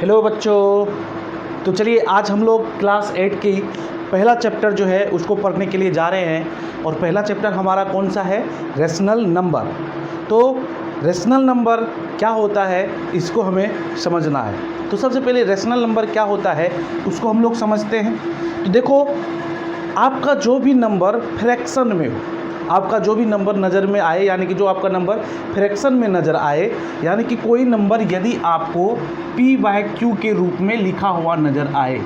Hello बच्चों। तो चलिए आज हम लोग क्लास 8 की पहला चैप्टर जो है उसको पढ़ने के लिए जा रहे हैं। और पहला चैप्टर हमारा कौन सा है? Rational number. तो रेशनल नंबर क्या होता है इसको हमें समझना है। तो सबसे पहले रेशनल नंबर क्या होता है उसको हम लोग समझते हैं। तो देखो, आपका जो भी नंबर फ्रैक्शन में हो, आपका जो भी नंबर नज़र में आए, यानी कि जो आपका नंबर फ्रैक्शन में नज़र आए, यानी कि कोई नंबर यदि आपको p/q के रूप में लिखा हुआ नज़र आए,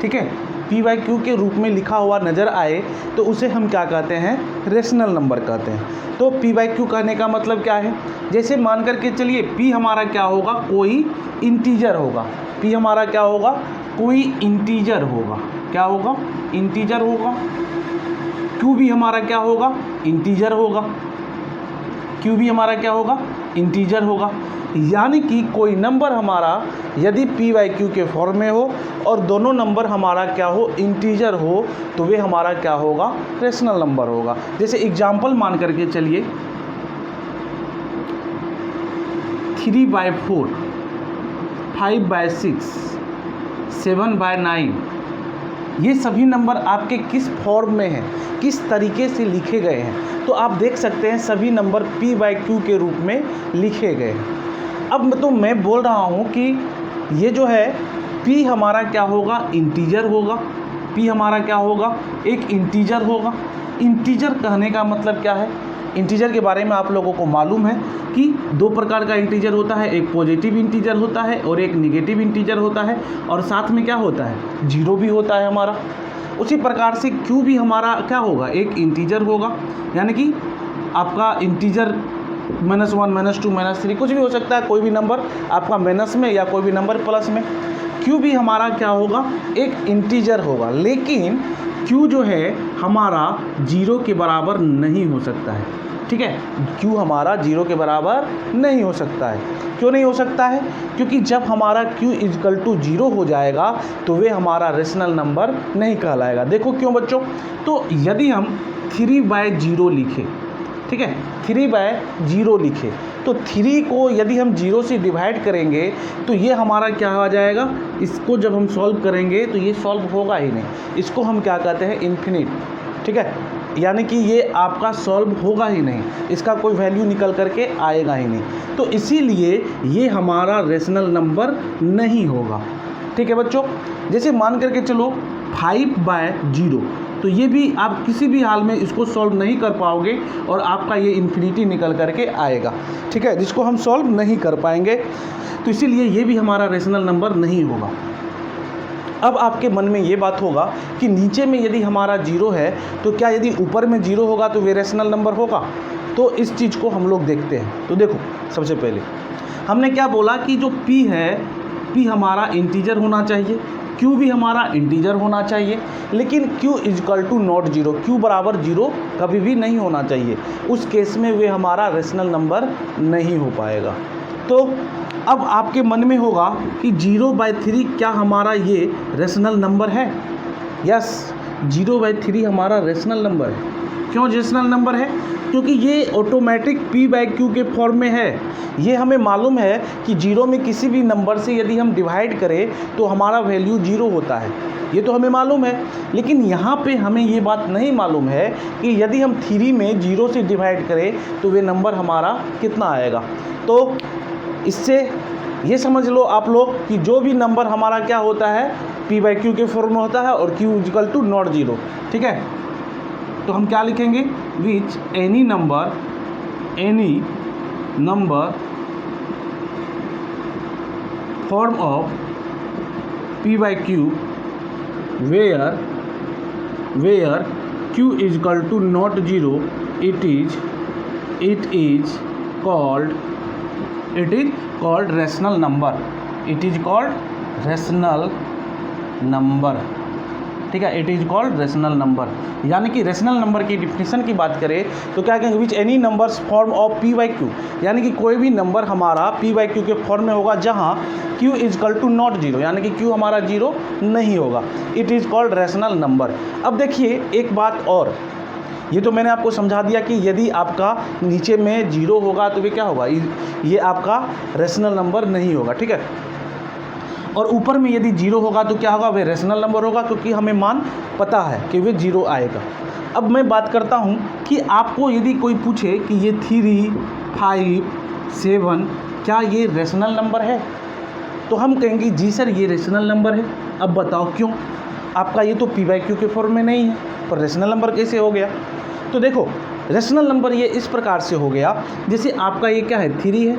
ठीक है, p/q के रूप में लिखा हुआ नज़र आए तो उसे हम क्या कहते हैं? रेशनल नंबर कहते हैं। तो p/q कहने का मतलब क्या है? जैसे मान करके चलिए p हमारा क्या होगा? कोई इंटीजर होगा। p हमारा क्या होगा? कोई इंटीजर होगा। क्या होगा? इंटीजर होगा। q भी हमारा क्या होगा? इंटीजर होगा। q भी हमारा क्या होगा? इंटीजर होगा। यानी कि कोई नंबर हमारा यदि p/q के फॉर्म में हो और दोनों नंबर हमारा क्या हो? इंटीजर हो, तो वे हमारा क्या होगा? रेशनल नंबर होगा। जैसे एग्जाम्पल मान करके चलिए 3/4, 5/6, 7/9, ये सभी नंबर आपके किस फॉर्म में हैं, किस तरीके से लिखे गए हैं? तो आप देख सकते हैं सभी नंबर p/q के रूप में लिखे गए हैं। अब तो मैं बोल रहा हूँ कि ये जो है p हमारा क्या होगा? इंटीजर होगा। p हमारा क्या होगा? एक इंटीजर होगा। इंटीजर कहने का मतलब क्या है? इंटीजर के बारे में आप लोगों को मालूम है कि दो प्रकार का इंटीजर होता है, एक पॉजिटिव इंटीजर होता है और एक निगेटिव इंटीजर होता है, और साथ में क्या होता है? जीरो भी होता है हमारा। उसी प्रकार से q भी हमारा क्या होगा? एक इंटीजर होगा। यानी कि आपका इंटीजर -1, -2, -3 कुछ भी हो सकता है, कोई भी नंबर आपका माइनस में या कोई भी नंबर प्लस में। q भी हमारा क्या होगा? एक इंटीजर होगा। लेकिन q जो है हमारा 0 के बराबर नहीं हो सकता है, ठीक है। q हमारा 0 के बराबर नहीं हो सकता है। क्यों नहीं हो सकता है? क्योंकि जब हमारा q = 0 हो जाएगा तो वे हमारा रेशनल नंबर नहीं कहलाएगा। देखो क्यों बच्चों? तो यदि हम 3/0 लिखें, ठीक है, 3/0 लिखे तो 3 को यदि हम 0 से डिवाइड करेंगे तो ये हमारा क्या आ जाएगा? इसको जब हम सॉल्व करेंगे तो ये सॉल्व होगा ही नहीं। इसको हम क्या कहते हैं? इन्फिनिट, ठीक है। यानी कि ये आपका सॉल्व होगा ही नहीं, इसका कोई वैल्यू निकल करके आएगा ही नहीं। तो इसीलिए ये हमारा रेशनल नंबर नहीं होगा, ठीक है बच्चों। जैसे मान करके चलो 5/0, तो ये भी आप किसी भी हाल में इसको सॉल्व नहीं कर पाओगे और आपका ये इन्फिनिटी निकल करके आएगा, ठीक है, जिसको हम सॉल्व नहीं कर पाएंगे। तो इसीलिए ये भी हमारा रेशनल नंबर नहीं होगा। अब आपके मन में ये बात होगा कि नीचे में यदि हमारा 0 है तो क्या यदि ऊपर में 0 होगा तो वे रेशनल नंबर होगा? तो इस चीज़ को हम लोग देखते हैं। तो देखो, सबसे पहले हमने क्या बोला कि जो p है, p हमारा इंटीजर होना चाहिए, q भी हमारा इंटीजर होना चाहिए, लेकिन q = नॉट 0, q बराबर 0 कभी भी नहीं होना चाहिए। उस केस में वे हमारा रेशनल नंबर नहीं हो पाएगा। तो अब आपके मन में होगा कि 0/3 क्या हमारा ये रेशनल नंबर है? यस, 0/3 हमारा रेशनल नंबर है। क्यों रेशनल नंबर है? क्योंकि ये ऑटोमेटिक p/q के फॉर्म में है। ये हमें मालूम है कि 0 में किसी भी नंबर से यदि हम डिवाइड करें तो हमारा वैल्यू 0 होता है, ये तो हमें मालूम है। लेकिन यहाँ पे हमें ये बात नहीं मालूम है कि यदि हम 3 में 0 से डिवाइड करें तो वे नंबर हमारा कितना आएगा। तो इससे ये समझ लो आप लोग कि जो भी नंबर हमारा क्या होता है? p/q के फॉर्म में होता है और q = नॉट 0, ठीक है। तो हम क्या लिखेंगे? Which any number form of p/q where q = not 0 it is called rational number. It is called rational number, ठीक है। It is called rational number. यानी कि रेशनल नंबर की डिफिनीशन की बात करें तो क्या कहेंगे? Which any numbers form of p/q, यानी कि कोई भी नंबर हमारा p/q के फॉर्म में होगा जहां q = नॉट 0, यानी कि q हमारा 0 नहीं होगा। It is called rational number. अब देखिए एक बात और, ये तो मैंने आपको समझा दिया कि यदि आपका नीचे में 0 होगा तो वे क्या होगा? ये आपका रेशनल नंबर नहीं होगा, ठीक है। और ऊपर में यदि 0 होगा तो क्या होगा, वे रेशनल नंबर होगा, क्योंकि हमें मान पता है कि वे 0 आएगा। अब मैं बात करता हूँ कि आपको यदि कोई पूछे कि ये 3, 5, 7 क्या ये रेशनल नंबर है, तो हम कहेंगे जी सर ये रेशनल नंबर है। अब बताओ क्यों, आपका ये तो p/q के फॉर्म में नहीं है, पर रेशनल नंबर कैसे हो गया? तो देखो रेशनल नंबर ये इस प्रकार से हो गया, जैसे आपका ये क्या है 3 है,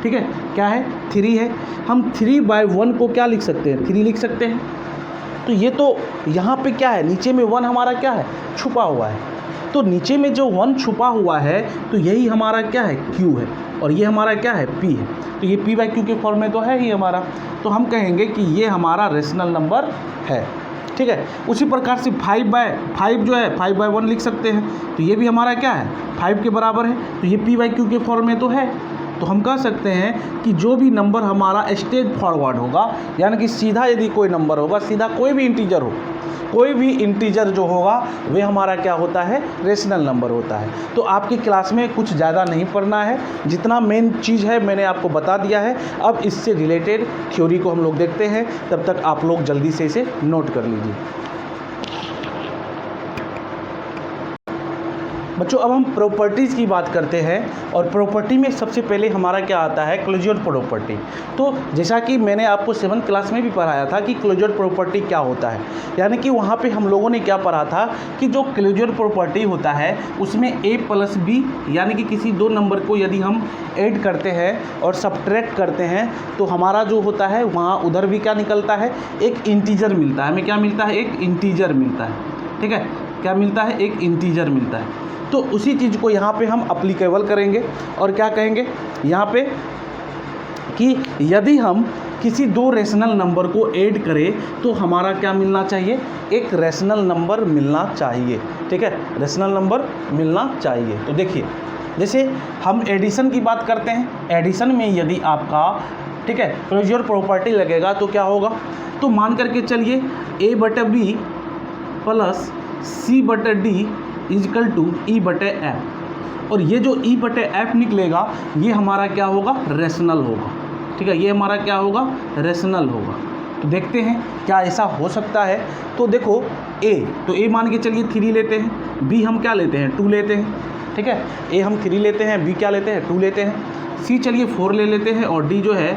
ठीक है, क्या है 3 है, हम 3/1 को क्या लिख सकते हैं, 3 लिख सकते हैं। तो ये तो यहाँ पे क्या है, नीचे में 1 हमारा क्या है, छुपा हुआ है। तो नीचे में जो 1 छुपा हुआ है तो यही हमारा क्या है, q है, और ये हमारा क्या है, p है। तो ये p/q के फॉर्म में तो है ही हमारा, तो हम कहेंगे कि ये हमारा रेशनल नंबर है, ठीक है। उसी प्रकार से 5/5 जो है 5/1 लिख सकते हैं, तो ये भी हमारा क्या है, 5 के बराबर है, तो ये p/q के फॉर्म में तो है। तो हम कह सकते हैं कि जो भी नंबर हमारा स्ट्रेट फॉरवर्ड होगा, यानी कि सीधा यदि कोई नंबर होगा, सीधा कोई भी इंटीजर हो, कोई भी इंटीजर जो होगा वे हमारा क्या होता है, रेशनल नंबर होता है। तो आपकी क्लास में कुछ ज़्यादा नहीं पढ़ना है, जितना मेन चीज़ है मैंने आपको बता दिया है। अब इससे रिलेटेड थ्योरी को हम लोग देखते हैं, तब तक आप लोग जल्दी से इसे नोट कर लीजिए। बच्चों अब हम प्रॉपर्टीज़ की बात करते हैं, और प्रॉपर्टी में सबसे पहले हमारा क्या आता है, क्लोजर प्रॉपर्टी। तो जैसा कि मैंने आपको 7th क्लास में भी पढ़ाया था कि क्लोजर प्रॉपर्टी क्या होता है, यानी कि वहाँ पे हम लोगों ने क्या पढ़ा था कि जो क्लोजर प्रॉपर्टी होता है उसमें a+b यानी कि किसी दो नंबर को यदि हम ऐड करते हैं और सब्ट्रैक्ट करते हैं तो हमारा जो होता है वहाँ उधर भी क्या निकलता है, एक इंटीजर मिलता है। हमें क्या मिलता है, एक इंटीजर मिलता है, ठीक है, क्या मिलता है, एक इंटीजर मिलता है। तो उसी चीज़ को यहाँ पे हम अप्लीकेबल करेंगे और क्या कहेंगे यहाँ पे कि यदि हम किसी दो रेशनल नंबर को ऐड करें तो हमारा क्या मिलना चाहिए, एक रेशनल नंबर मिलना चाहिए, ठीक है, रेशनल नंबर मिलना चाहिए। तो देखिए जैसे हम एडिशन की बात करते हैं, एडिशन में यदि आपका, ठीक है, क्लोजर प्रॉपर्टी लगेगा तो क्या होगा, तो मान करके चलिए a/b plus c/d is equal to e/f, और ये जो e/f निकलेगा ये हमारा क्या होगा, रेशनल होगा, ठीक है, ये हमारा क्या होगा, रेशनल होगा। तो देखते हैं क्या ऐसा हो सकता है। तो देखो a मान के चलिए 3 लेते हैं, b हम क्या लेते हैं, 2 लेते हैं, ठीक है, a हम 3 लेते हैं, b क्या लेते हैं, 2 लेते हैं, c चलिए 4 ले लेते हैं, और d जो है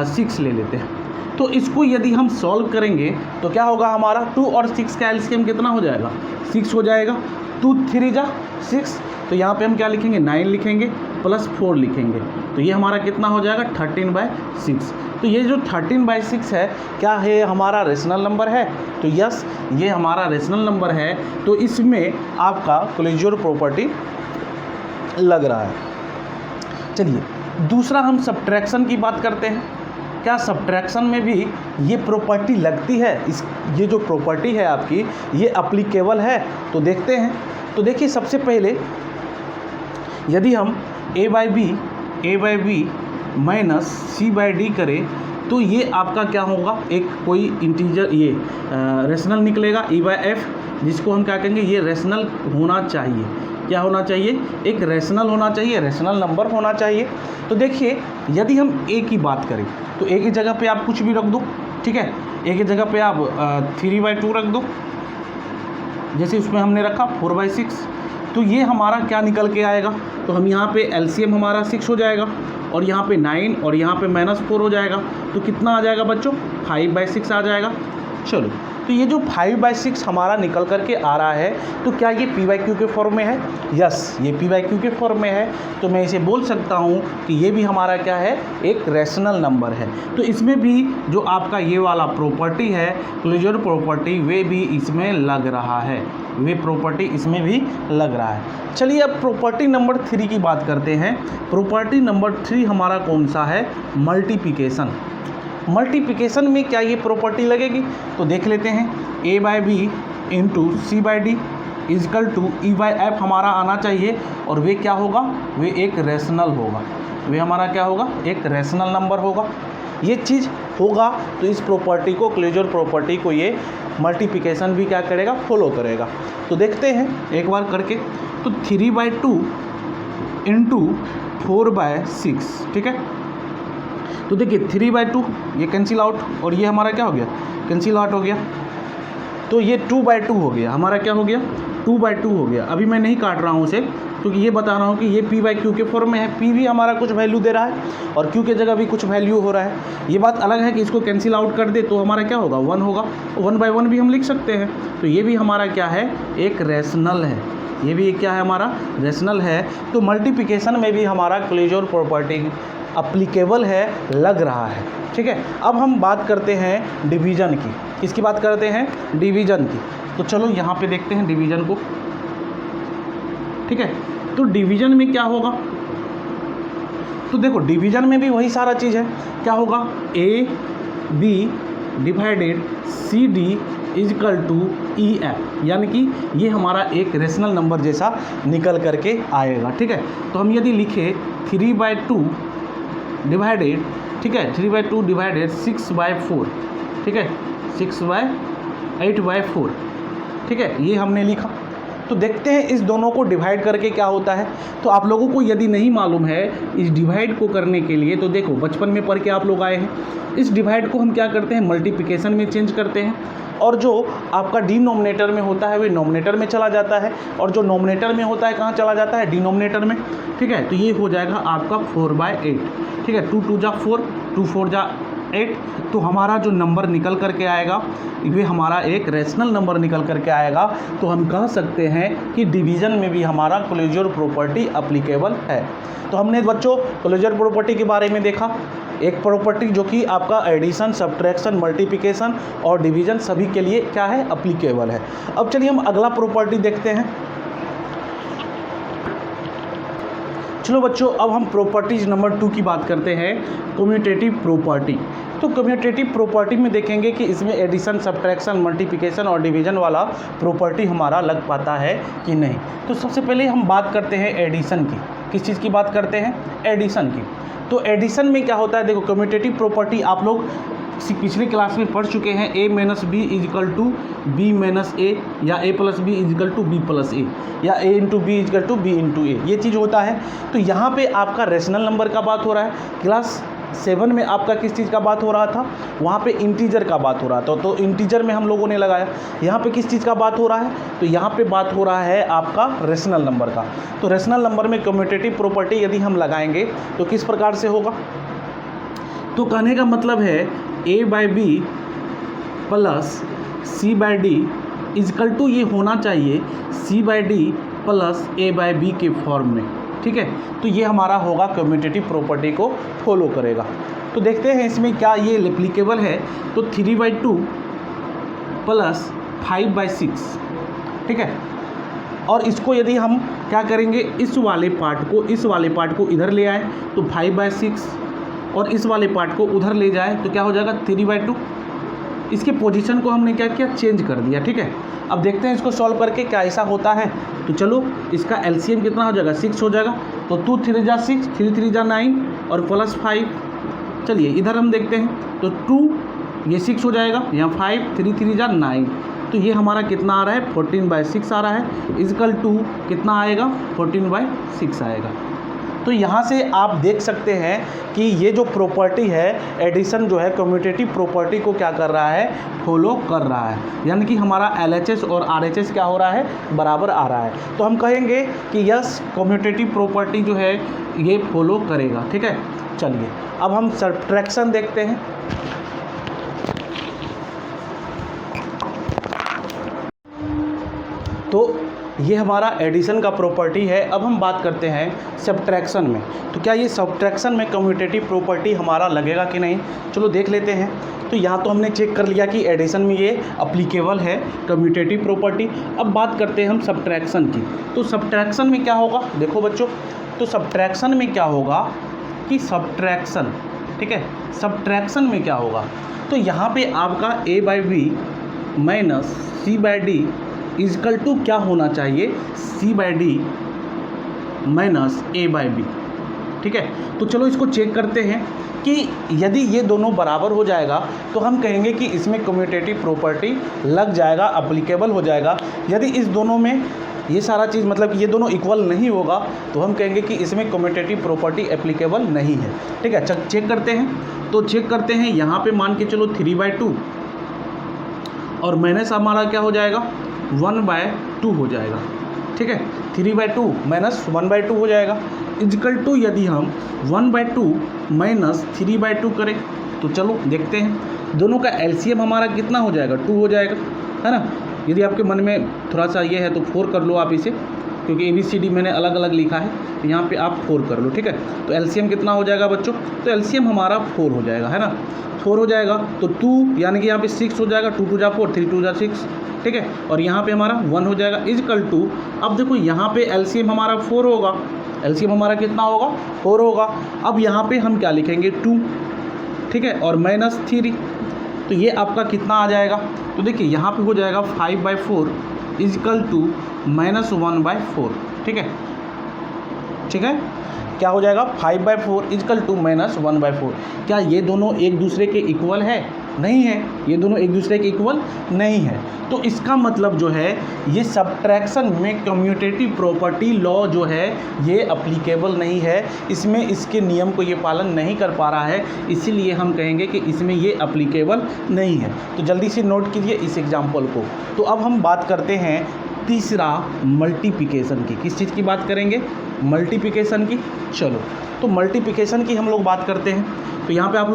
6 ले लेते हैं। तो इसको यदि हम सॉल्व करेंगे तो क्या होगा, हमारा 2 और 6 का एलसीएम कितना हो जाएगा, 6 हो जाएगा, 2 3 जा 6, तो यहाँ पे हम क्या लिखेंगे, 9 लिखेंगे प्लस 4 लिखेंगे, तो ये हमारा कितना हो जाएगा, 13/6। तो ये जो 13/6 है क्या है, हमारा रेशनल नंबर है, तो यस ये हमारा रेशनल नंबर है। तो इसमें आपका क्लोजर प्रॉपर्टी लग रहा है। चलिए दूसरा हम सब्ट्रैक्शन की बात करते हैं, क्या सब्ट्रैक्शन में भी ये प्रॉपर्टी लगती है, ये जो प्रॉपर्टी है आपकी ये अप्लीकेबल है, तो देखते हैं। तो देखिए सबसे पहले यदि हम a/b माइनस c/d करें तो ये आपका क्या होगा, एक कोई इंटीजर ये रेशनल निकलेगा e/f, जिसको हम क्या कहेंगे, ये रेशनल होना चाहिए, क्या होना चाहिए, एक रेशनल होना चाहिए, रेशनल नंबर होना चाहिए। तो देखिए यदि हम a की बात करें तो a की जगह पे आप कुछ भी रख दो, ठीक है, a की जगह पे आप 3/2 रख दो, जैसे उसमें हमने रखा 4/6, तो ये हमारा क्या निकल के आएगा, तो हम यहाँ पे एलसीएम हमारा 6 हो जाएगा, और यहाँ पे 9 और यहाँ पे -4 हो जाएगा, तो कितना आ जाएगा बच्चों, 5/6 आ जाएगा। चलो तो ये जो 5/6 हमारा निकल करके आ रहा है, तो क्या ये p/q के फॉर्म में है, यस ये p/q के फॉर्म में है, तो मैं इसे बोल सकता हूँ कि ये भी हमारा क्या है, एक रेशनल नंबर है। तो इसमें भी जो आपका ये वाला प्रॉपर्टी है क्लोजर प्रॉपर्टी, वे भी इसमें लग रहा है, वे प्रॉपर्टी इसमें भी लग रहा है। चलिए अब प्रॉपर्टी नंबर 3 की बात करते हैं। प्रॉपर्टी नंबर 3 हमारा कौन सा है, मल्टीप्लिकेशन। मल्टीप्लिकेशन में क्या ये प्रॉपर्टी लगेगी, तो देख लेते हैं, a/b into c/d is equal to e/f हमारा आना चाहिए, और वे क्या होगा, वे एक रेशनल होगा, वे हमारा क्या होगा, एक रेशनल नंबर होगा। ये चीज़ होगा तो इस प्रॉपर्टी को, क्लोजर प्रॉपर्टी को ये मल्टीप्लिकेशन भी क्या करेगा, फॉलो करेगा। तो देखते हैं एक बार करके, तो 3/2 इंटू 4/6, ठीक है, तो देखिए 3/2 ये कैंसिल आउट, और ये हमारा क्या हो गया, कैंसिल आउट हो गया। तो ये 2/2 हो गया, हमारा क्या हो गया, 2/2 हो गया। अभी मैं नहीं काट रहा हूँ उसे, क्योंकि ये बता रहा हूँ कि ये p/q के फॉर्म में है। p भी हमारा कुछ वैल्यू दे रहा है और q के जगह भी कुछ वैल्यू हो रहा है। ये बात अलग है कि इसको कैंसिल आउट कर दे तो हमारा क्या होगा, 1 होगा। 1/1 भी हम लिख सकते हैं। तो ये भी हमारा क्या है, एक रेशनल है। ये भी क्या है, हमारा रेशनल है। तो मल्टीप्लिकेशन में भी हमारा क्लोजर प्रॉपर्टी अप्लीकेबल है, लग रहा है। ठीक है, अब हम बात करते हैं डिवीज़न की। किसकी बात करते हैं, डिवीज़न की। तो चलो यहाँ पे देखते हैं डिवीज़न को। ठीक है, तो डिवीज़न में क्या होगा, तो देखो डिवीज़न में भी वही सारा चीज़ है। क्या होगा, A B divided C D equal to E F, यानी कि ये हमारा एक रेशनल नंबर जैसा निकल करके आएगा। ठीक है, तो हम यदि लिखे 3/2 डिवाइडेड, ठीक है, 3/2 डिवाइडेड 6/4, ठीक है, 6/8/4, ठीक है, ये हमने लिखा। तो देखते हैं इस दोनों को डिवाइड करके क्या होता है। तो आप लोगों को यदि नहीं मालूम है इस डिवाइड को करने के लिए, तो देखो बचपन में पढ़ के आप लोग आए हैं, इस डिवाइड को हम क्या करते हैं, मल्टीप्लिकेशन में चेंज करते हैं, और जो आपका डिनोमिनेटर में होता है वे नोमिनेटर में चला जाता है, और जो नोमिनेटर में होता है कहाँ चला जाता है, डिनोमिनेटर में। ठीक है, तो ये हो जाएगा आपका 4/8। ठीक है, 2 2 जा 4, 2 4 जा 8। तो हमारा जो नंबर निकल करके आएगा ये हमारा एक रेशनल नंबर निकल करके आएगा। तो हम कह सकते हैं कि डिवीज़न में भी हमारा क्लोजर प्रॉपर्टी अप्लीकेबल है। तो हमने बच्चों क्लोजर प्रॉपर्टी के बारे में देखा, एक प्रॉपर्टी जो कि आपका एडिशन, सब्ट्रैक्शन, मल्टीप्लिकेशन और डिवीज़न सभी के लिए क्या है, अप्लीकेबल है। अब चलिए हम अगला प्रॉपर्टी देखते हैं। चलो बच्चों, अब हम प्रॉपर्टीज नंबर 2 की बात करते हैं, कम्यूटेटिव प्रॉपर्टी। तो कम्यूटेटिव प्रॉपर्टी में देखेंगे कि इसमें एडिशन, सब्ट्रैक्शन, मल्टीप्लिकेशन और डिवीज़न वाला प्रॉपर्टी हमारा लग पाता है कि नहीं। तो सबसे पहले हम बात करते हैं एडिशन की। किस चीज़ की बात करते हैं, एडिशन की। तो एडिशन में क्या होता है, देखो कम्यूटेटिव प्रॉपर्टी आप लोग पिछली क्लास में पढ़ चुके हैं, a - b equal to b - a, या a + b equal to b + a, या a × b equal to b × a, ये चीज़ होता है। तो यहाँ पे आपका रेशनल नंबर का बात हो रहा है। क्लास 7 में आपका किस चीज़ का बात हो रहा था, वहाँ पे इंटीजर का बात हो रहा था। तो इंटीजर में हम लोगों ने लगाया। यहाँ पे किस चीज़ का बात हो रहा है, तो यहाँ पे बात हो रहा है आपका रेशनल नंबर का। तो रेशनल नंबर में कम्यूटेटिव प्रॉपर्टी यदि हम लगाएंगे तो किस प्रकार से होगा, तो कहने का मतलब है a/b plus c/d is equal to ये होना चाहिए c/d प्लस a/b के फॉर्म में। ठीक है, तो ये हमारा होगा कम्यूटेटिव प्रॉपर्टी को फॉलो करेगा। तो देखते हैं इसमें क्या ये एप्लीकेबल है। तो 3/2 प्लस 5/6, ठीक है, और इसको यदि हम क्या करेंगे, इस वाले पार्ट को इधर ले आए तो 5/6, और इस वाले पार्ट को उधर ले जाए तो क्या हो जाएगा 3/2। इसके पोजीशन को हमने क्या किया, चेंज कर दिया। ठीक है, अब देखते हैं इसको सॉल्व करके क्या ऐसा होता है। तो चलो इसका एलसीएम कितना हो जाएगा, 6 हो जाएगा। तो 2 3 जा 6, 3 3 जा 9 और प्लस 5। चलिए इधर हम देखते हैं, तो 2 ये 6 हो जाएगा, यहाँ 5 3 3 जा 9। तो ये हमारा कितना आ रहा है, 14/6 आ रहा है, इजकल टू कितना आएगा, 14/6 आएगा। तो यहाँ से आप देख सकते हैं कि ये जो प्रॉपर्टी है एडिशन जो है कम्यूटेटिव प्रॉपर्टी को क्या कर रहा है, फॉलो कर रहा है। यानी कि हमारा LHS और RHS क्या हो रहा है, बराबर आ रहा है। तो हम कहेंगे कि यस कम्यूटेटिव प्रॉपर्टी जो है ये फॉलो करेगा। ठीक है, चलिए अब हम सब्ट्रैक्शन देखते हैं। तो ये हमारा एडिशन का प्रॉपर्टी है। अब हम बात करते हैं सब्ट्रैक्शन में। तो क्या ये सब्ट्रैक्शन में कम्यूटेटिव प्रॉपर्टी हमारा लगेगा कि नहीं, चलो देख लेते हैं। तो यहाँ तो हमने चेक कर लिया कि एडिशन में ये अप्लीकेबल है कम्यूटेटिव प्रॉपर्टी। अब बात करते हैं हम सब्ट्रैक्शन की। तो सब्ट्रैक्शन में क्या होगा, देखो बच्चों, तो सब्ट्रैक्शन में क्या होगा कि सब्ट्रैक्शन, ठीक है, सब्ट्रैक्शन में क्या होगा, तो यहाँ पे आपका a/b minus c/d is equal to क्या होना चाहिए, c/d माइनस a/b। ठीक है, तो चलो इसको चेक करते हैं कि यदि ये दोनों बराबर हो जाएगा तो हम कहेंगे कि इसमें कम्यूटेटिव प्रॉपर्टी लग जाएगा, अप्लीकेबल हो जाएगा। यदि इस दोनों में ये सारा चीज़ मतलब ये दोनों इक्वल नहीं होगा तो हम कहेंगे कि इसमें कम्यूटेटिव प्रॉपर्टी एप्लीकेबल नहीं है। ठीक है, चेक करते हैं। तो चेक करते हैं, यहाँ पे मान के चलो 3/2 और माइनस हमारा क्या हो जाएगा 1/2 हो जाएगा। ठीक है, 3/2 माइनस 1/2 हो जाएगा इजकल टू, यदि हम 1/2 माइनस 3/2 करें तो चलो देखते हैं, दोनों का एलसीएम हमारा कितना हो जाएगा 2 हो जाएगा, है ना। यदि आपके मन में थोड़ा सा ये है तो 4 कर लो आप इसे, क्योंकि ABCD मैंने अलग अलग लिखा है, तो यहाँ पे आप 4 कर लो। ठीक है, तो एलसीएम कितना हो जाएगा बच्चों, तो एलसीएम हमारा 4 हो जाएगा, है ना। 4 हो जाएगा तो 2 यानी कि यहाँ पे 6 हो जाएगा, 2 2 जा 4, 3 2 जा 6। ठीक है, और यहाँ पे हमारा 1 हो जाएगा इजकल टू, अब देखो यहाँ पे एलसीएम हमारा 4 होगा, एलसीएम हमारा कितना होगा 4 होगा। अब यहाँ पे हम क्या लिखेंगे 2, ठीक है, और माइनस 3, तो ये आपका कितना आ जाएगा, तो देखिए यहाँ पे हो जाएगा 5/4 इजकल टू -1/4। ठीक है, ठीक है, क्या हो जाएगा 5/4 इजकल टू -1/4। क्या ये दोनों एक दूसरे के इक्वल है, नहीं है, ये दोनों एक दूसरे के इक्वल नहीं है। तो इसका मतलब जो है ये सब्ट्रैक्शन में कम्यूटेटिव प्रॉपर्टी लॉ जो है ये अप्लीकेबल नहीं है, इसमें इसके नियम को ये पालन नहीं कर पा रहा है, इसीलिए हम कहेंगे कि इसमें ये अप्लीकेबल नहीं है। तो जल्दी से नोट कीजिए इस एग्जाम्पल को। तो अब हम बात करते हैं तीसरा मल्टीप्लिकेशन की। किस चीज़ की बात करेंगे, मल्टीप्लिकेशन की। चलो तो मल्टीप्लिकेशन की हम लोग बात करते हैं। तो यहाँ पे आप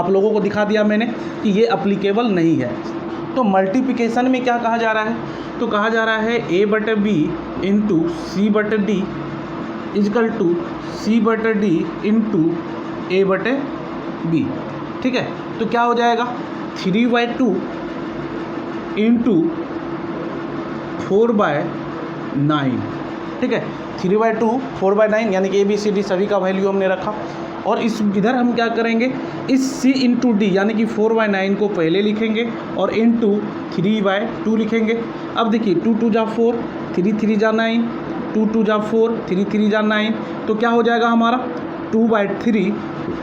लोगों को दिखा दिया मैंने कि ये अप्लीकेबल नहीं है। तो मल्टीप्लिकेशन में क्या कहा जा रहा है, तो कहा जा रहा है A/B into C/D is equal to C/D into A/B। ठीक है, तो क्या हो जाएगा 3/2 इंटू 4/9। ठीक है, 3/2 4/9 यानी कि ABCD सभी का वैल्यू हमने रखा, और इस इधर हम क्या करेंगे, इस C इंटू D यानी कि 4/9 को पहले लिखेंगे और इंटू 3/2 लिखेंगे। अब देखिए 2 2 जा 4, 3 3 जा 9, 2 2 जा 4, 3 3 जा 9, तो क्या हो जाएगा हमारा 2/3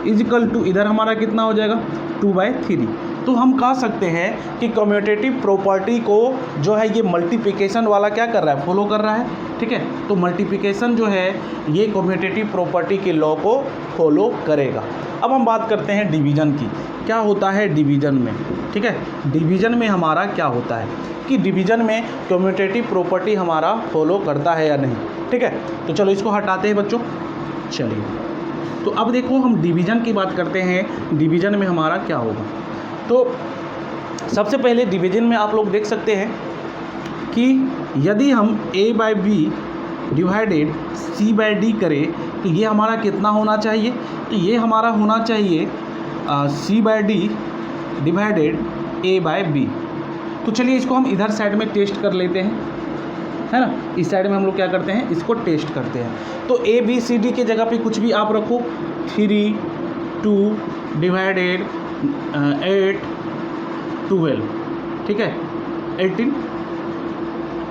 इजकल टू, इधर हमारा कितना हो जाएगा 2/3। तो हम कह सकते हैं कि कम्यूटेटिव प्रॉपर्टी को जो है ये मल्टीप्लिकेशन वाला क्या कर रहा है, फॉलो कर रहा है। ठीक है, तो मल्टीप्लिकेशन जो है ये कम्यूटेटिव प्रॉपर्टी के लॉ को फॉलो करेगा। अब हम बात करते हैं डिवीज़न की। क्या होता है डिवीज़न में, ठीक है, डिवीज़न में हमारा क्या होता है कि डिवीज़न में कम्यूटेटिव प्रॉपर्टी हमारा फॉलो करता है या नहीं। ठीक है, तो चलो इसको हटाते हैं बच्चों। चलिए, तो अब देखो हम डिवीज़न की बात करते हैं, डिवीज़न में हमारा क्या होगा। तो सबसे पहले डिवीज़न में आप लोग देख सकते हैं कि यदि हम A/B डिवाइडेड C/D करें तो ये हमारा कितना होना चाहिए, तो ये हमारा होना चाहिए C/D डिवाइडेड A/B। तो चलिए इसको हम इधर साइड में टेस्ट कर लेते हैं, है ना। इस साइड में हम लोग क्या करते हैं, इसको टेस्ट करते हैं। तो ABCD के जगह पे कुछ भी आप रखो, 3 2 डिवाइडेड 8 12, ठीक है, 18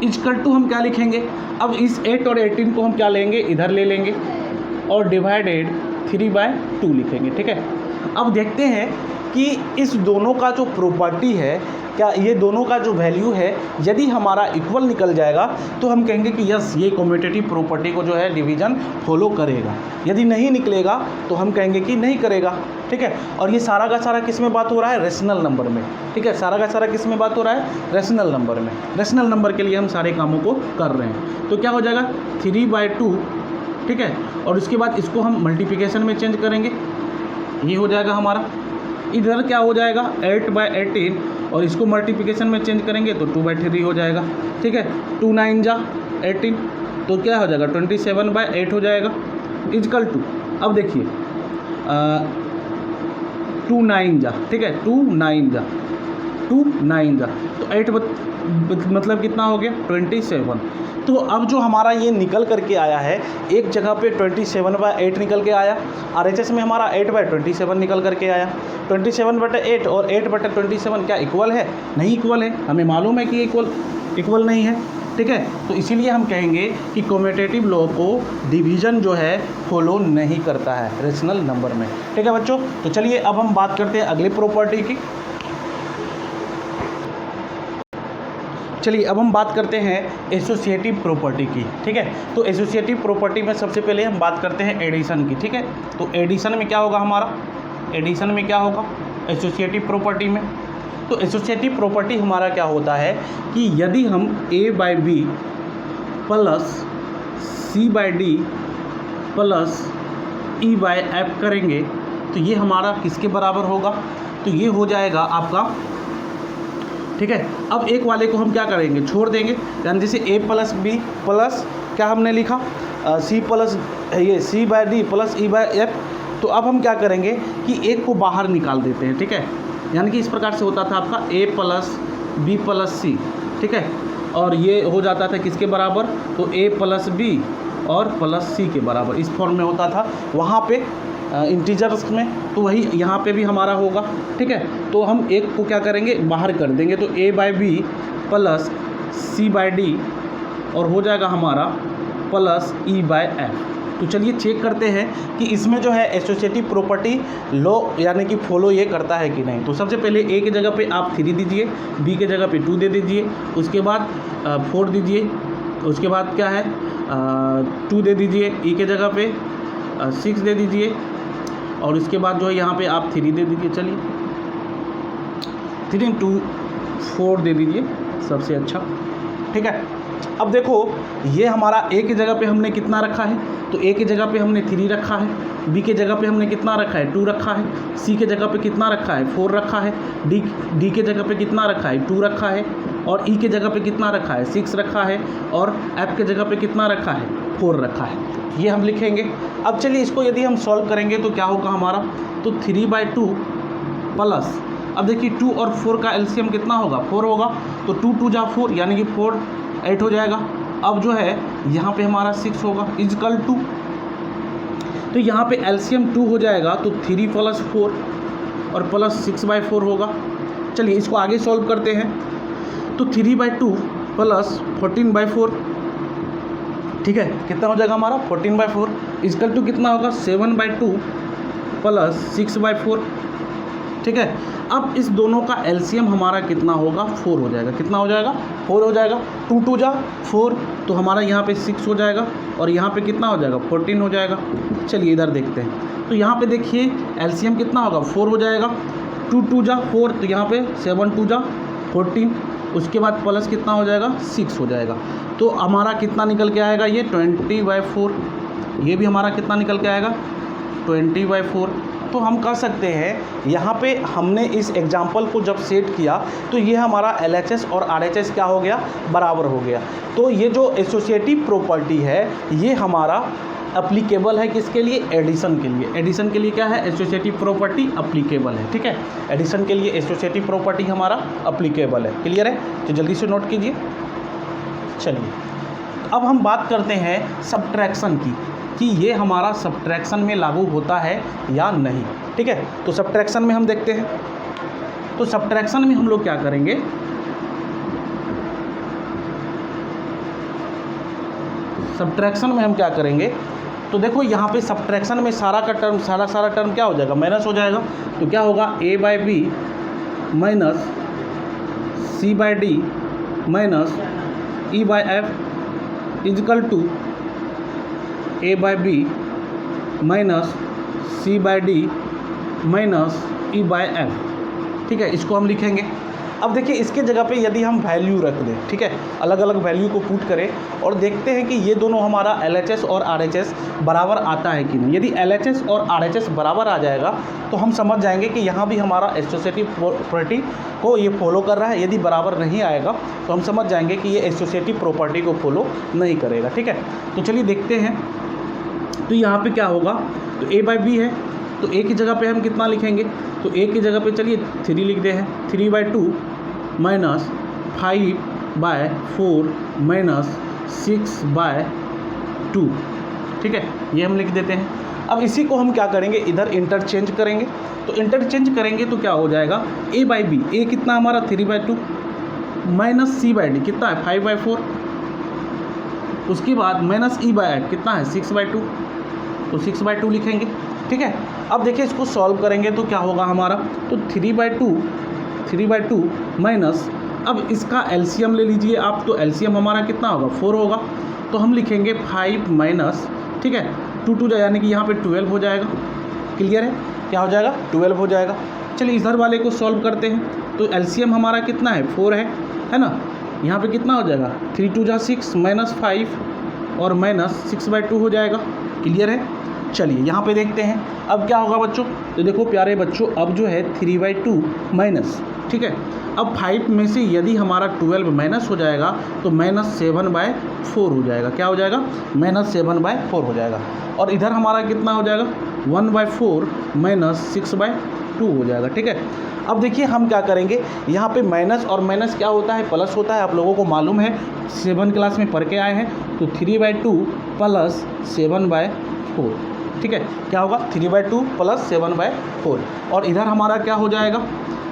इजकल टू हम क्या लिखेंगे, अब इस 8 और 18 को हम क्या लेंगे, इधर ले लेंगे और डिवाइडेड 3/2 लिखेंगे। ठीक है, अब देखते हैं कि इस दोनों का जो प्रॉपर्टी है, क्या ये दोनों का जो वैल्यू है यदि हमारा इक्वल निकल जाएगा तो हम कहेंगे कि यस ये कम्यूटेटिव प्रॉपर्टी को जो है डिवीज़न फॉलो करेगा। यदि नहीं निकलेगा तो हम कहेंगे कि नहीं करेगा। ठीक है, और ये सारा का सारा किस में बात हो रहा है, रेशनल नंबर में। ठीक है, सारा का सारा किस में बात हो रहा है, रेशनल नंबर में। रेशनल नंबर के लिए हम सारे कामों को कर रहे हैं। तो क्या हो जाएगा 3/2, ठीक है, और उसके बाद इसको हम मल्टीप्लिकेशन में चेंज करेंगे, ये हो जाएगा हमारा। इधर क्या हो जाएगा 8/18 और इसको मल्टीप्लिकेशन में चेंज करेंगे तो 2/3 हो जाएगा। ठीक है, 2 9 जा 18, तो क्या हो जाएगा 27/8 हो जाएगा इजकल टू, अब देखिए 2 9 जा, ठीक है, 2 9 जा, तो 8 मतलब कितना हो गया 27। तो अब जो हमारा ये निकल करके आया है, एक जगह पे 27/8 निकल के आया, RHS में हमारा 8/27 निकल करके आया। 27/8 और 8/27 क्या इक्वल है, नहीं इक्वल है, हमें मालूम है कि इक्वल नहीं है। ठीक है, तो इसीलिए हम कहेंगे कि कम्यूटेटिव लॉ को डिवीज़न जो है फॉलो नहीं करता है रेशनल नंबर में। ठीक है बच्चों, तो चलिए अब हम बात करते हैं अगली प्रॉपर्टी की। चलिए अब हम बात करते हैं एसोसिएटिव प्रॉपर्टी की, ठीक है। तो एसोसिएटिव प्रॉपर्टी में सबसे पहले हम बात करते हैं एडिशन की, ठीक है। तो एडिशन में क्या होगा हमारा, एडिशन में क्या होगा एसोसिएटिव प्रॉपर्टी में, तो एसोसिएटिव प्रॉपर्टी हमारा क्या होता है कि यदि हम A by B plus C by D plus E by F करेंगे तो ये हमारा किसके बराबर होगा, तो ये हो जाएगा आपका, ठीक है। अब एक वाले को हम क्या करेंगे, छोड़ देंगे, यानी जैसे ए प्लस बी प्लस क्या हमने लिखा सी प्लस ये C by D plus E by F, तो अब हम क्या करेंगे कि एक को बाहर निकाल देते हैं, ठीक है। यानी कि इस प्रकार से होता था आपका ए प्लस बी प्लस सी, ठीक है, और ये हो जाता था किसके बराबर, तो ए प्लस बी और प्लस सी के बराबर, इस फॉर्म में होता था वहाँ पे इंटीजर्स में, तो वही यहाँ पे भी हमारा होगा, ठीक है। तो हम एक को क्या करेंगे, बाहर कर देंगे, तो A by B plus C by D और हो जाएगा हमारा प्लस ई बाई एफ। तो चलिए चेक करते हैं कि इसमें जो है एसोसिएटिव प्रॉपर्टी लॉ यानी कि फॉलो ये करता है कि नहीं। तो सबसे पहले ए की जगह पे आप 3 दीजिए, बी के जगह पे 2 दे दीजिए, उसके बाद 4 दीजिए, उसके बाद क्या है 2 दे दीजिए, ई के जगह पे 6 दे दीजिए, और इसके बाद जो है यहाँ पे आप 3 दे दीजिए, चलिए 3 2 4 दे दीजिए, सबसे अच्छा, ठीक है। अब देखो ये हमारा ए की जगह पे हमने कितना रखा है, तो ए की जगह पे हमने 3 रखा है, बी के जगह पे हमने कितना रखा है 2 रखा है, सी के जगह पे कितना रखा है 4 रखा है, डी के जगह पे कितना रखा है 2 रखा है, और ई के जगह पे कितना रखा है 6 रखा है, और एफ के जगह पे कितना रखा है 4 रखा है, ये हम लिखेंगे। अब चलिए इसको यदि हम सॉल्व करेंगे तो क्या होगा हमारा, तो 3/2 प्लस, अब देखिए 2 और 4 का एलसीएम कितना होगा 4 होगा, तो 2 2 जा 4 यानी कि 4 8 हो जाएगा। अब जो है यहाँ पे हमारा 6 होगा इजकल टू, तो यहाँ पे एलसीएम 2 हो जाएगा, तो 3 + 4 और प्लस 6/4 होगा। चलिए इसको आगे सॉल्व करते हैं, तो 3/2 प्लस 14/4, ठीक है, कितना हो जाएगा हमारा 14/4 इजकल टू कितना होगा 7/2 प्लस 6/4, ठीक है। अब इस दोनों का एलसीएम हमारा कितना होगा 4 हो जाएगा, कितना हो जाएगा 4 हो जाएगा, 2 2 जा 4, तो हमारा यहाँ पे 6 हो जाएगा, और यहाँ पे कितना हो जाएगा 14 हो जाएगा। चलिए इधर देखते हैं, तो यहाँ पे देखिए एलसीएम कितना होगा 4 हो जाएगा, 2 2 जा 4, तो यहाँ पे 7 2 जा 14, उसके बाद प्लस कितना हो जाएगा 6 हो जाएगा, तो हमारा कितना निकल के आएगा ये 20/4, ये भी हमारा कितना निकल के आएगा 20/4। तो हम कह सकते हैं यहाँ पे हमने इस एग्जाम्पल को जब सेट किया तो ये हमारा LHS और RHS क्या हो गया बराबर हो गया। तो ये जो एसोसिएटिव प्रॉपर्टी है ये हमारा अप्लीकेबल है किसके लिए, एडिशन के लिए। एडिशन के लिए क्या है एसोसिएटिव प्रॉपर्टी अप्लीकेबल है, ठीक है। एडिशन के लिए एसोसिएटिव प्रॉपर्टी हमारा अप्लीकेबल है, क्लियर है, तो जल्दी से नोट कीजिए। चलिए अब हम बात करते हैं सब्ट्रैक्शन की, कि ये हमारा सब्ट्रैक्शन में लागू होता है या नहीं, ठीक है। तो सब्ट्रैक्शन में हम देखते हैं, तो सब्ट्रैक्शन में हम लोग क्या करेंगे, सब्ट्रैक्शन में हम क्या करेंगे, तो देखो यहाँ पे सब्ट्रैक्शन में सारा का टर्म सारा टर्म क्या हो जाएगा माइनस हो जाएगा, तो क्या होगा A/B minus C/D minus E/F equal to A/B minus C/D minus E/F, ठीक है, इसको हम लिखेंगे। अब देखिए इसके जगह पे यदि हम वैल्यू रख दें, ठीक है, अलग अलग वैल्यू को पुट करें और देखते हैं कि ये दोनों हमारा LHS और RHS बराबर आता है कि नहीं। यदि LHS और RHS बराबर आ जाएगा तो हम समझ जाएंगे कि यहाँ भी हमारा एसोसिएटिव प्रॉपर्टी को ये फॉलो कर रहा है। यदि बराबर नहीं आएगा तो हम समझ जाएंगे कि ये एसोसिएटिव प्रॉपर्टी को फॉलो नहीं करेगा, ठीक है। तो चलिए देखते हैं, तो यहाँ पे क्या होगा, तो A/B है, तो A की जगह पे हम कितना लिखेंगे, तो A की जगह पे चलिए 3 लिख दे हैं, 3/2 माइनस 5/4 माइनस 6/2, ठीक है, ये हम लिख देते हैं। अब इसी को हम क्या करेंगे, इधर इंटरचेंज करेंगे, तो इंटरचेंज करेंगे तो क्या हो जाएगा A/B, A कितना हमारा 3/2 माइनस C/D कितना है 5/4, उसके बाद माइनस E/F कितना है 6/2, तो 6/2 लिखेंगे, ठीक है। अब देखिए इसको सॉल्व करेंगे तो क्या होगा हमारा, तो 3/2 माइनस अब इसका एलसीएम ले लीजिए आप, तो एलसीएम हमारा कितना होगा 4 होगा। तो हम लिखेंगे 5 माइनस, ठीक है, 2 2 यानी कि यहाँ पे 12 हो जाएगा। क्लियर है, क्या हो जाएगा 12 हो जाएगा। चलिए इधर वाले को सॉल्व करते हैं। तो एलसीएम हमारा कितना है 4 है ना। यहाँ पे कितना हो जाएगा 3 2 जा 6 माइनस 5 और माइनस 6/2 हो जाएगा। क्लियर है। चलिए यहाँ पे देखते हैं अब क्या होगा बच्चों। तो देखो प्यारे बच्चों, अब जो है 3/2 माइनस, ठीक है, अब 5 में से यदि हमारा 12 माइनस हो जाएगा तो -7/4 हो जाएगा। क्या हो जाएगा -7/4 हो जाएगा। और इधर हमारा कितना हो जाएगा 1/4 माइनस 6/2 हो जाएगा। ठीक है। अब देखिए हम क्या करेंगे, यहाँ पे माइनस और माइनस क्या होता है प्लस होता है, आप लोगों को मालूम है, 7 क्लास में पढ़ के आए हैं। तो 3/2 प्लस 7/4, ठीक है, क्या होगा 3/2 प्लस 7/4। और इधर हमारा क्या हो जाएगा,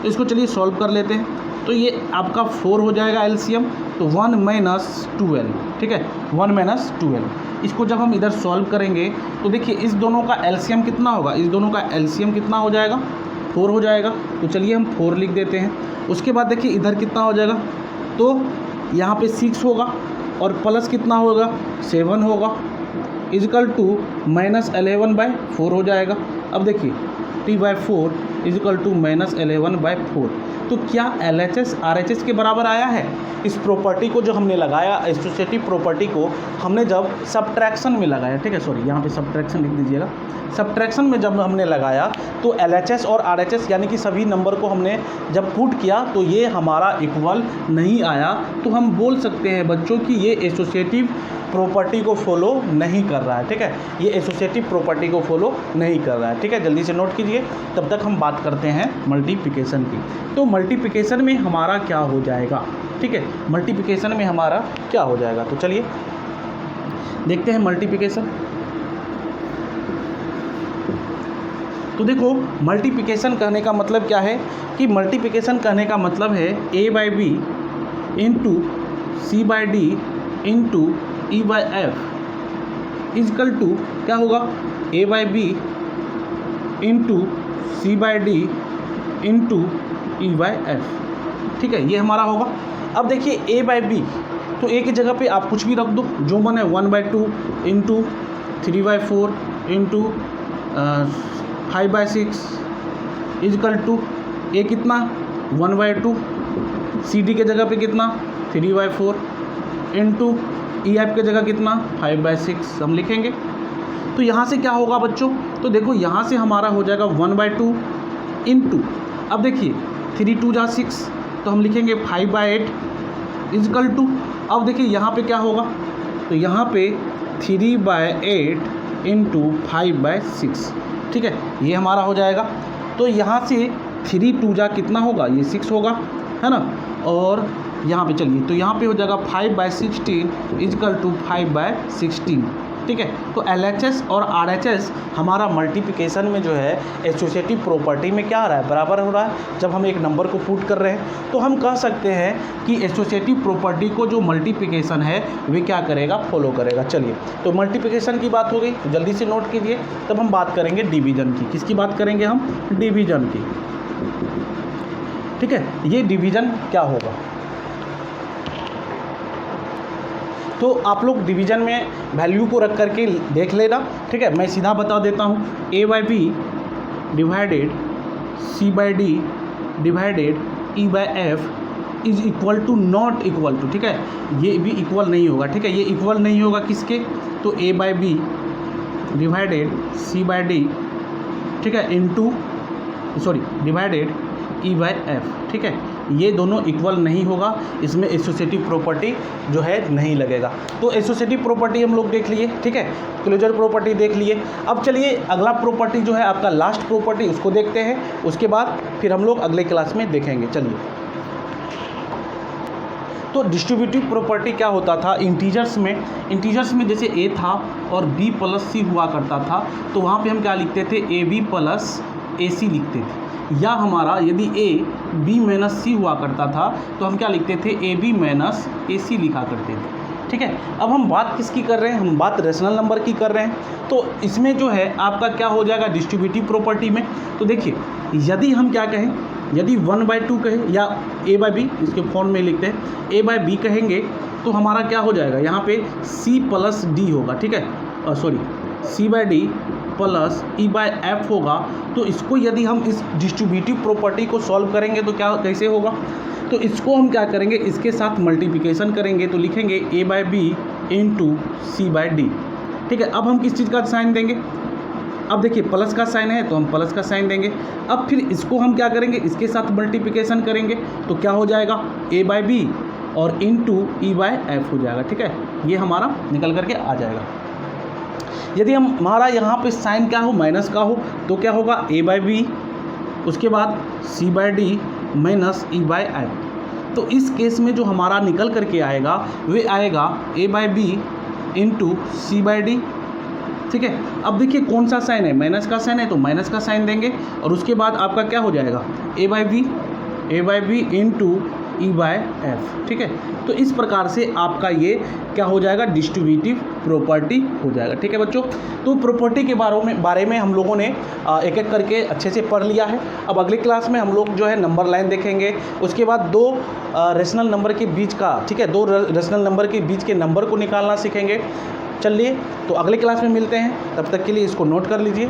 तो इसको चलिए सॉल्व कर लेते हैं। तो ये आपका 4 हो जाएगा एलसीएम, तो 1 माइनस 12, ठीक है, 1 माइनस 12। इसको जब हम इधर सॉल्व करेंगे तो देखिए इस दोनों का एलसीएम कितना होगा, इस दोनों का एलसीएम कितना हो जाएगा 4 हो जाएगा। तो चलिए हम 4 लिख देते हैं। उसके बाद देखिए इधर कितना हो जाएगा, तो यहाँ पे 6 होगा और प्लस कितना होगा 7 होगा, इजकल टू -11/4 हो जाएगा। अब देखिए t/4 इजकल टू -11/4। तो क्या LHS RHS के बराबर आया है। इस प्रॉपर्टी को जो हमने लगाया, एसोसिएटिव प्रॉपर्टी को हमने जब सब्ट्रैक्शन में लगाया, ठीक है, सॉरी यहाँ पे सब्ट्रैक्शन लिख दीजिएगा, सब्ट्रैक्शन में जब हमने लगाया तो LHS और RHS यानी कि सभी नंबर को हमने जब पुट किया तो ये हमारा इक्वल नहीं आया। तो हम बोल सकते हैं बच्चों कि ये एसोसिएटिव प्रॉपर्टी को फॉलो नहीं कर रहा है। ठीक है, ये एसोसिएटिव प्रॉपर्टी को फॉलो नहीं कर रहा है। ठीक है, जल्दी से नोट कीजिए। तब तक हम बात करते हैं मल्टीप्लिकेशन की। तो मल्टीप्लिकेशन में हमारा क्या हो जाएगा, ठीक है, मल्टीप्लिकेशन में हमारा क्या हो जाएगा। तो चलिए देखते हैं मल्टीप्लिकेशन। तो देखो मल्टीप्लिकेशन कहने का मतलब क्या है कि मल्टीप्लिकेशन कहने का मतलब है a/b into c/d into e/f equal to क्या होगा a/b into c/d into e/f। ठीक है, ये हमारा होगा। अब देखिए a/b, तो a की जगह पे आप कुछ भी रख दो, जो मन है 1/2 इंटू 3/4 इंटू 5/6 इजकल टू ए कितना 1/2, CD के जगह पे कितना 3/4 इंटू EF के जगह कितना 5/6 हम लिखेंगे। तो यहाँ से क्या होगा बच्चों, तो देखो यहाँ से हमारा हो जाएगा 1/2 इंटू, अब देखिए 3 2 जा 6, तो हम लिखेंगे 5/8 इजकल टू, अब देखिए यहाँ पे क्या होगा, तो यहाँ पे 3/8 इंटू 5/6। ठीक है, ये हमारा हो जाएगा। तो यहाँ से 3 2 जा कितना होगा, ये 6 होगा, है ना। और यहाँ पे चलिए, तो यहाँ पे हो जाएगा 5/16 इजकल टू 5/16। ठीक है, तो LHS और RHS हमारा मल्टीप्लिकेशन में जो है एसोसिएटिव प्रॉपर्टी में क्या आ रहा है, बराबर हो रहा है। जब हम एक नंबर को पुट कर रहे हैं तो हम कह सकते हैं कि एसोसिएटिव प्रॉपर्टी को जो मल्टीप्लिकेशन है वे क्या करेगा, फॉलो करेगा। चलिए, तो मल्टीप्लिकेशन की बात हो गई, तो जल्दी से नोट कीजिए। तब हम बात करेंगे डिवीज़न की। किसकी बात करेंगे हम, डिवीज़न की। ठीक है, ये डिवीज़न क्या होगा, तो आप लोग डिवीज़न में वैल्यू को रख करके देख लेना। ठीक है, मैं सीधा बता देता हूँ, a/b divided c/d divided e/f is equal to not equal to, ठीक है, ये भी इक्वल नहीं होगा। ठीक है, ये इक्वल नहीं होगा किसके, तो a/b डिवाइडेड c/d, ठीक है, इंटू सॉरी डिवाइडेड e/f। ठीक है, ये दोनों इक्वल नहीं होगा, इसमें एसोसिएटिव प्रॉपर्टी जो है नहीं लगेगा। तो एसोसिएटिव प्रॉपर्टी हम लोग देख लिए। ठीक है, क्लोजर प्रॉपर्टी देख लिए। अब चलिए अगला प्रॉपर्टी जो है आपका लास्ट प्रॉपर्टी, उसको देखते हैं। उसके बाद फिर हम लोग अगले क्लास में देखेंगे। चलिए, तो डिस्ट्रीब्यूटिव प्रॉपर्टी क्या होता था इंटीजर्स में जैसे a था और b प्लस c हुआ करता था, तो वहाँ पे हम क्या लिखते थे, ab प्लस ac लिखते थे। या हमारा यदि a b माइनस c हुआ करता था तो हम क्या लिखते थे, ab माइनस ac लिखा करते थे। ठीक है, अब हम बात किसकी कर रहे हैं, हम बात रेशनल नंबर की कर रहे हैं। तो इसमें जो है आपका क्या हो जाएगा डिस्ट्रीब्यूटिव प्रॉपर्टी में, तो देखिए यदि हम क्या कहें यदि 1/2 कहें या a/b, इसके फॉर्म में लिखते हैं a/b कहेंगे तो हमारा क्या हो जाएगा, यहाँ पे c प्लस d होगा, ठीक है, सॉरी c/d प्लस e/f होगा। तो इसको यदि हम इस डिस्ट्रीब्यूटिव प्रॉपर्टी को सॉल्व करेंगे तो क्या कैसे होगा, तो इसको हम क्या करेंगे, इसके साथ मल्टीप्लिकेशन करेंगे तो लिखेंगे a/b इंटू c/d, ठीक है। अब हम किस चीज़ का साइन देंगे, अब देखिए प्लस का साइन है तो हम प्लस का साइन देंगे। अब फिर इसको हम क्या करेंगे, इसके साथ मल्टीप्लिकेशन करेंगे तो क्या हो जाएगा, a/b और इंटू e/f हो जाएगा, ठीक है। ये हमारा निकल करके आ जाएगा। यदि हमारा यहाँ पे साइन क्या हो, माइनस का हो, तो क्या होगा a/b, उसके बाद c/d माइनस e/f। तो इस केस में जो हमारा निकल करके आएगा वे आएगा a/b इंटू c/d, ठीक है। अब देखिए कौन सा साइन है, माइनस का साइन है तो माइनस का साइन देंगे और उसके बाद आपका क्या हो जाएगा a/b इंटू e/f, ठीक है। तो इस प्रकार से आपका ये क्या हो जाएगा, डिस्ट्रीब्यूटिव प्रॉपर्टी हो जाएगा, ठीक है बच्चों। तो प्रॉपर्टी के बारे में हम लोगों ने एक एक करके अच्छे से पढ़ लिया है। अब अगली क्लास में हम लोग जो है नंबर लाइन देखेंगे, उसके बाद दो रेशनल नंबर के बीच का, ठीक है, दो रेशनल नंबर के बीच के नंबर को निकालना सीखेंगे। चलिए तो अगले क्लास में मिलते हैं, तब तक के लिए इसको नोट कर लीजिए।